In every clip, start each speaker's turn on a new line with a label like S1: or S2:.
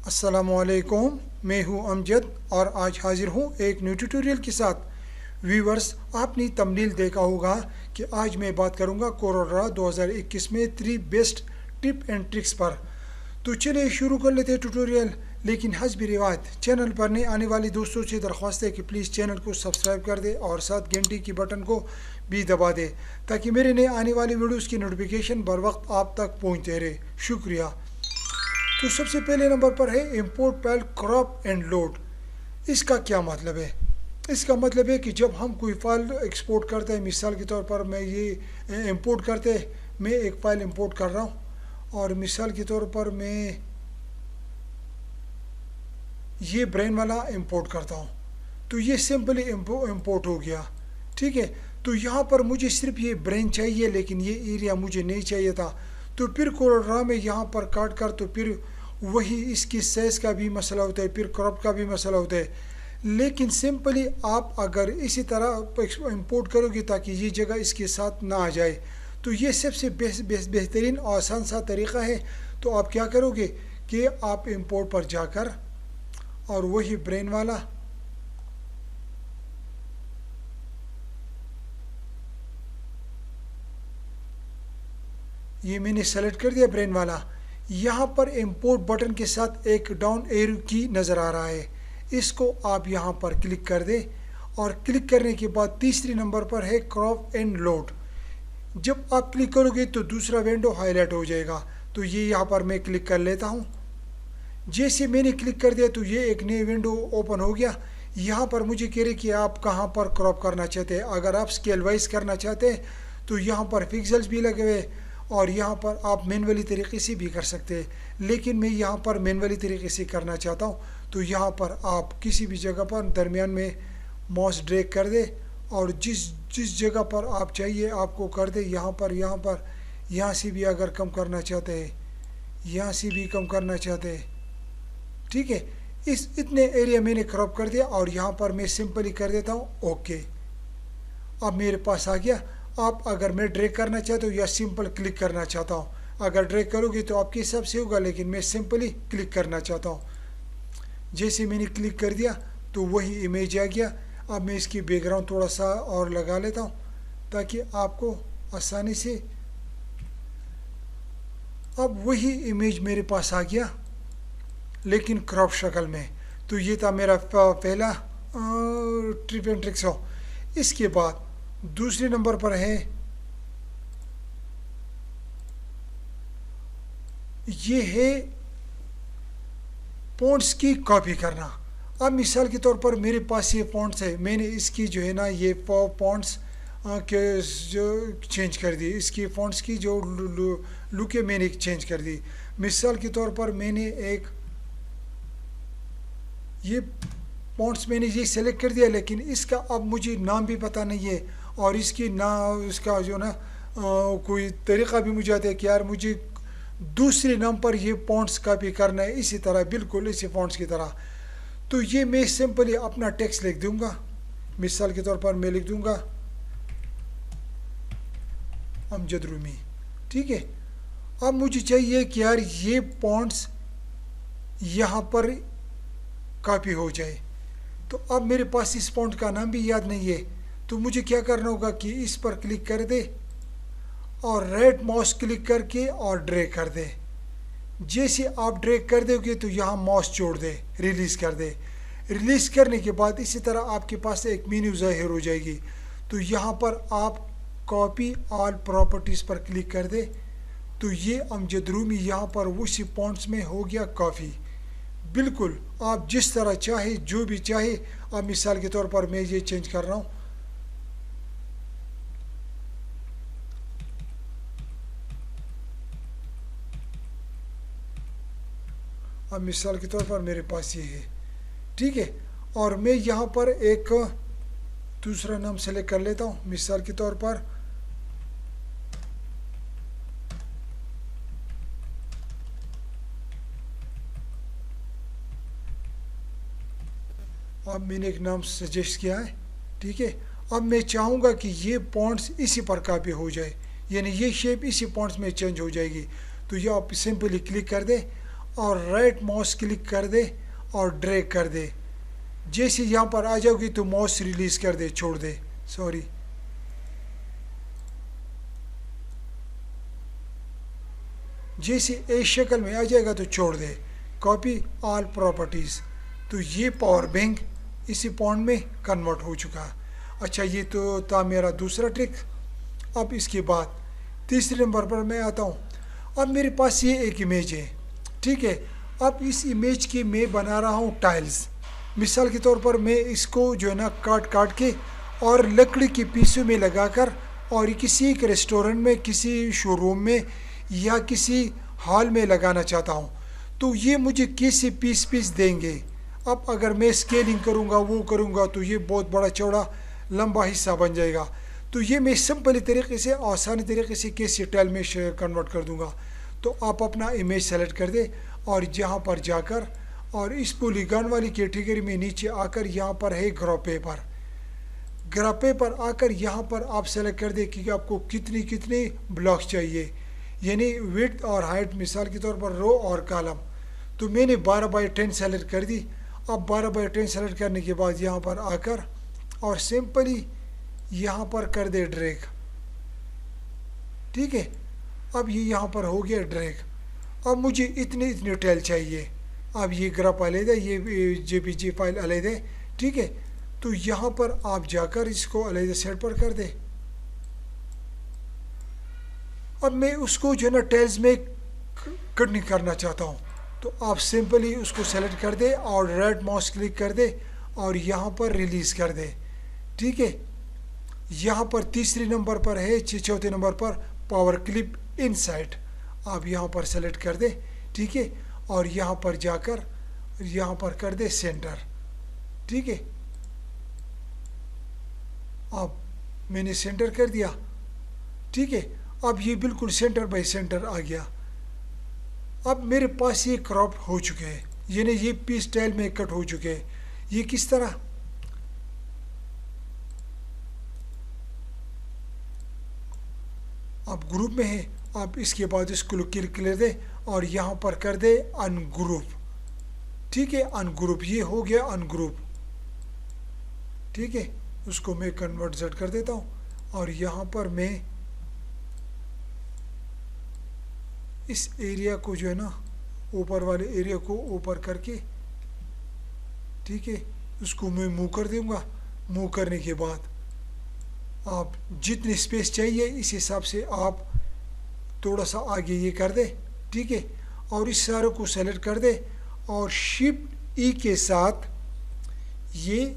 S1: अस्सलामुअलैकुम, मैं हूं अमजद और आज हाजिर हूं एक न्यू ट्यूटोरियल के साथ। व्यूवर्स, आपने तम्नील देखा होगा कि आज मैं बात करूंगा कोरोरा 2021 में 3 बेस्ट टिप एंड ट्रिक्स पर। तो चलिए शुरू कर लेते हैं ट्यूटोरियल। लेकिन हस्ब रिवायत चैनल पर नए आने वाले दोस्तों से दरख्वास्त है कि प्लीज़ चैनल को सब्सक्राइब कर दे और साथ घंटी की बटन को भी दबा दे ताकि मेरे नए आने वाले वीडियोस की नोटिफिकेशन बर वक्त आप तक पहुंचते रहे। शुक्रिया। तो सबसे पहले नंबर पर है import file crop and load. इसका क्या मतलब है? इसका मतलब है कि जब हम कोई फाइल एक्सपोर्ट करते हैं, मिसाल के तौर पर मैं ये इंपोर्ट करते मैं एक फ़ाइल इंपोर्ट कर रहा हूँ और मिसाल के तौर पर मैं ये ब्रेन वाला इंपोर्ट करता हूँ, तो ये सिंपली इंपोर्ट हो गया। ठीक है, तो यहाँ पर मुझे सिर्फ ये ब्रेन चाहिए लेकिन ये एरिया मुझे नहीं चाहिए था। तो फिर कोरोरा में यहाँ पर काट कर तो फिर वही इसकी साइज़ का भी मसला होता है, फिर क्रॉप का भी मसला होता है। लेकिन सिंपली आप अगर इसी तरह इंपोर्ट करोगे ताकि ये जगह इसके साथ ना आ जाए, तो ये सबसे बेहतरीन और आसान सा तरीक़ा है। तो आप क्या करोगे कि आप इंपोर्ट पर जाकर और वही ब्रेन वाला ये मैंने सेलेक्ट कर दिया ब्रेन वाला। यहाँ पर इंपोर्ट बटन के साथ एक डाउन एरो की नज़र आ रहा है, इसको आप यहाँ पर क्लिक कर दें और क्लिक करने के बाद तीसरे नंबर पर है क्रॉप एंड लोड। जब आप क्लिक करोगे तो दूसरा विंडो हाईलाइट हो जाएगा। तो ये यहाँ पर मैं क्लिक कर लेता हूँ। जैसे मैंने क्लिक कर दिया तो ये एक नई विंडो ओपन हो गया। यहाँ पर मुझे कह रहे कि आप कहाँ पर क्रॉप करना चाहते हैं। अगर आप स्केल वाइज करना चाहते हैं तो यहाँ पर पिक्सेल्स भी लगे हुए और यहाँ पर आप मैनुअली तरीके से भी कर सकते हैं, लेकिन मैं यहाँ पर मैनुअली तरीके से करना चाहता हूँ। तो यहाँ पर आप किसी भी जगह पर दरमियान में माउस ड्रैग कर दे और जिस जगह पर आप चाहिए आपको कर दे। यहाँ से भी अगर कम करना चाहते हैं, यहाँ से भी कम करना चाहते हैं। ठीक है, इतने एरिया मैंने क्रॉप कर दिया और यहाँ पर मैं सिंपली कर देता हूँ ओके। अब मेरे पास आ गया। आप अगर मैं ड्रैग करना चाहता हूँ या सिंपल क्लिक करना चाहता हूँ, अगर ड्रैग करोगे तो आपके हिसाब से होगा, लेकिन मैं सिंपली क्लिक करना चाहता हूँ। जैसे मैंने क्लिक कर दिया तो वही इमेज आ गया। अब मैं इसकी बैकग्राउंड थोड़ा सा और लगा लेता हूँ ताकि आपको आसानी से, अब वही इमेज मेरे पास आ गया लेकिन क्रॉप शक्ल में। तो ये था मेरा पहला ट्रिप एंड ट्रिक्स हो। इसके बाद दूसरे नंबर पर है ये है फ़ॉन्ट्स की कॉपी करना। अब मिसाल के तौर पर मेरे पास ये फ़ॉन्ट्स है, मैंने इसकी जो है ना ये फ़ॉन्ट्स के जो चेंज कर दी, इसकी फ़ॉन्ट्स की जो लुक है मैंने चेंज कर दी। मिसाल के तौर पर मैंने एक ये फ़ॉन्ट्स मैंने ये सेलेक्ट कर दिया, लेकिन इसका अब मुझे नाम भी पता नहीं है और इसकी ना इसका जो ना कोई तरीक़ा भी मुझे आता है कि यार मुझे दूसरे नाम पर ये फ़ॉन्ट्स कॉपी करना है, इसी तरह बिल्कुल इसी फ़ॉन्ट्स की तरह। तो ये मैं सिंपली अपना टेक्स्ट लिख दूंगा। मिसाल के तौर पर मैं लिख दूंगा अमजद रूमी। ठीक है, अब मुझे चाहिए कि यार ये फ़ॉन्ट्स यहाँ पर कॉपी हो जाए। तो अब मेरे पास इस फ़ॉन्ट का नाम भी याद नहीं है, तो मुझे क्या करना होगा कि इस पर क्लिक कर दे और राइट माउस क्लिक करके और ड्रैग कर दे। जैसे आप ड्रैग कर दोगे तो यहाँ माउस छोड़ दे, रिलीज़ कर दे। रिलीज़ करने के बाद इसी तरह आपके पास एक मेन्यू ज़ाहिर हो जाएगी। तो यहाँ पर आप कॉपी ऑल प्रॉपर्टीज़ पर क्लिक कर दे तो ये अमजद रूमी यहाँ पर उसी फ़ॉन्ट्स में हो गया कॉपी। बिल्कुल आप जिस तरह चाहे जो भी चाहे। अब मिसाल के तौर पर मैं ये चेंज कर रहा हूँ। अब मिसाल के तौर पर मेरे पास ये है। ठीक है, और मैं यहाँ पर एक दूसरा नाम सेलेक्ट कर लेता हूँ। मिसाल के तौर पर अब मैंने एक नाम सजेस्ट किया है। ठीक है, अब मैं चाहूँगा कि ये फ़ॉन्ट्स इसी पर कॉपी हो जाए, यानी ये शेप इसी फ़ॉन्ट्स में चेंज हो जाएगी। तो ये आप सिंपली क्लिक कर दें और राइट माउस क्लिक कर दे और ड्रैग कर दे। जैसे यहाँ पर आ जाओगी तो माउस रिलीज कर दे, छोड़ दे, सॉरी। जैसे इस शक्ल में आ जाएगा तो छोड़ दे। Copy all properties. तो ये पावर बैंक इसी पॉइंट में कन्वर्ट हो चुका है। अच्छा, ये तो था मेरा दूसरा ट्रिक। अब इसके बाद तीसरे नंबर पर मैं आता हूँ। अब मेरे पास ये एक इमेज है, ठीक है। अब इस इमेज की मैं बना रहा हूँ टाइल्स। मिसाल के तौर पर मैं इसको जो है ना काट के और लकड़ी के पीसों में लगाकर और किसी एक रेस्टोरेंट में, किसी शोरूम में या किसी हॉल में लगाना चाहता हूँ। तो ये मुझे कैसे पीस देंगे। अब अगर मैं स्केलिंग करूँगा, वो करूँगा, तो ये बहुत बड़ा चौड़ा लंबा हिस्सा बन जाएगा। तो ये मैं सिंपली तरीके से, आसानी तरीके से कैसे टाइल में कन्वर्ट कर दूँगा। तो आप अपना इमेज सेलेक्ट कर दे और यहाँ पर जाकर और इस पॉलीगॉन वाली कैटेगरी में नीचे आकर यहाँ पर है ग्राफ पेपर। ग्राफ पेपर आकर यहाँ पर आप सेलेक्ट कर दे कि आपको कितनी ब्लॉक्स चाहिए, यानी विड्थ और हाइट, मिसाल के तौर पर रो और कॉलम। तो मैंने 12x10 सेलेक्ट कर दी। अब 12x10 सेलेक्ट करने के बाद यहाँ पर आकर और सिंपली यहाँ पर कर दे ड्रैग, ठीक है। अब ये यहाँ पर हो गया ड्रैग। अब मुझे इतने टाइल चाहिए। अब ये ग्राफ अलग है, ये जेपीजी फाइल अलग है, ठीक है। तो यहाँ पर आप जाकर इसको अलग सेट पर कर दे। अब मैं उसको जो है ना टाइल्स में कट नहीं करना चाहता हूँ। तो आप सिंपली उसको सेलेक्ट कर दे और राइट माउस क्लिक कर दे और यहाँ पर रिलीज़ कर दे, ठीक है। यहाँ पर तीसरे नंबर पर है, चौथे नंबर पर पावर क्लिप इनसाइड। आप यहाँ पर सेलेक्ट कर दे, ठीक है। और यहाँ पर जाकर यहाँ पर कर दे सेंटर, ठीक है। अब मैंने सेंटर कर दिया, ठीक है। अब ये बिल्कुल सेंटर बाय सेंटर आ गया। अब मेरे पास ये क्रॉप हो चुके हैं, यानी ये पीस टाइल में कट हो चुके हैं। ये किस तरह, आप ग्रुप में है, आप इसके बाद इसको क्लिक कर दे और यहाँ पर कर दे अनग्रुप, ठीक है। अनग्रुप, ये हो गया अनग्रुप, ठीक है। उसको मैं कन्वर्ट जेड कर देता हूँ और यहाँ पर मैं इस एरिया को जो है ना, ऊपर वाले एरिया को ऊपर करके, ठीक है, उसको मैं मूव कर दूंगा। मूव करने के बाद आप जितनी स्पेस चाहिए इस हिसाब से आप थोड़ा सा आगे ये कर दे, ठीक है। और इस सारे को सेलेक्ट कर दे और शिफ्ट ई के साथ ये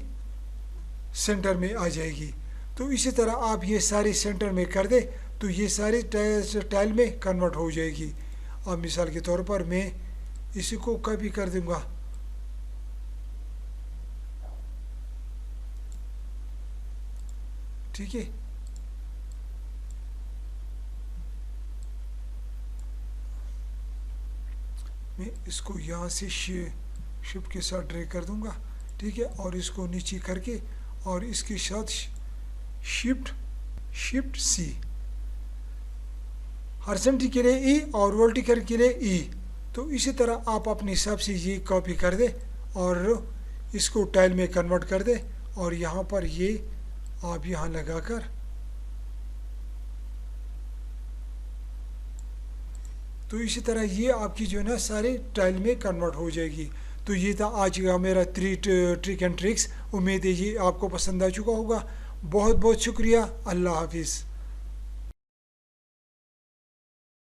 S1: सेंटर में आ जाएगी। तो इसी तरह आप ये सारी सेंटर में कर दे तो ये सारी टाइल में कन्वर्ट हो जाएगी। अब मिसाल के तौर पर मैं इसी को कॉपी कर दूंगा, ठीक है। मैं इसको यहाँ से शिफ्ट के साथ ड्रैग कर दूंगा, ठीक है। और इसको नीचे करके और इसके साथ शिफ्ट सी, हॉरिज़ॉन्टल के लिए ई और वर्टिकल के लिए ई। तो इसी तरह आप अपने हिसाब से ये कॉपी कर दे और इसको टाइल में कन्वर्ट कर दे और यहाँ पर ये आप यहाँ लगाकर, तो इसी तरह ये आपकी जो है ना सारे टाइल में कन्वर्ट हो जाएगी। तो ये था आज का मेरा ट्रिक एंड ट्रिक्स। उम्मीद है ये आपको पसंद आ चुका होगा। बहुत बहुत शुक्रिया। अल्लाह हाफिज़।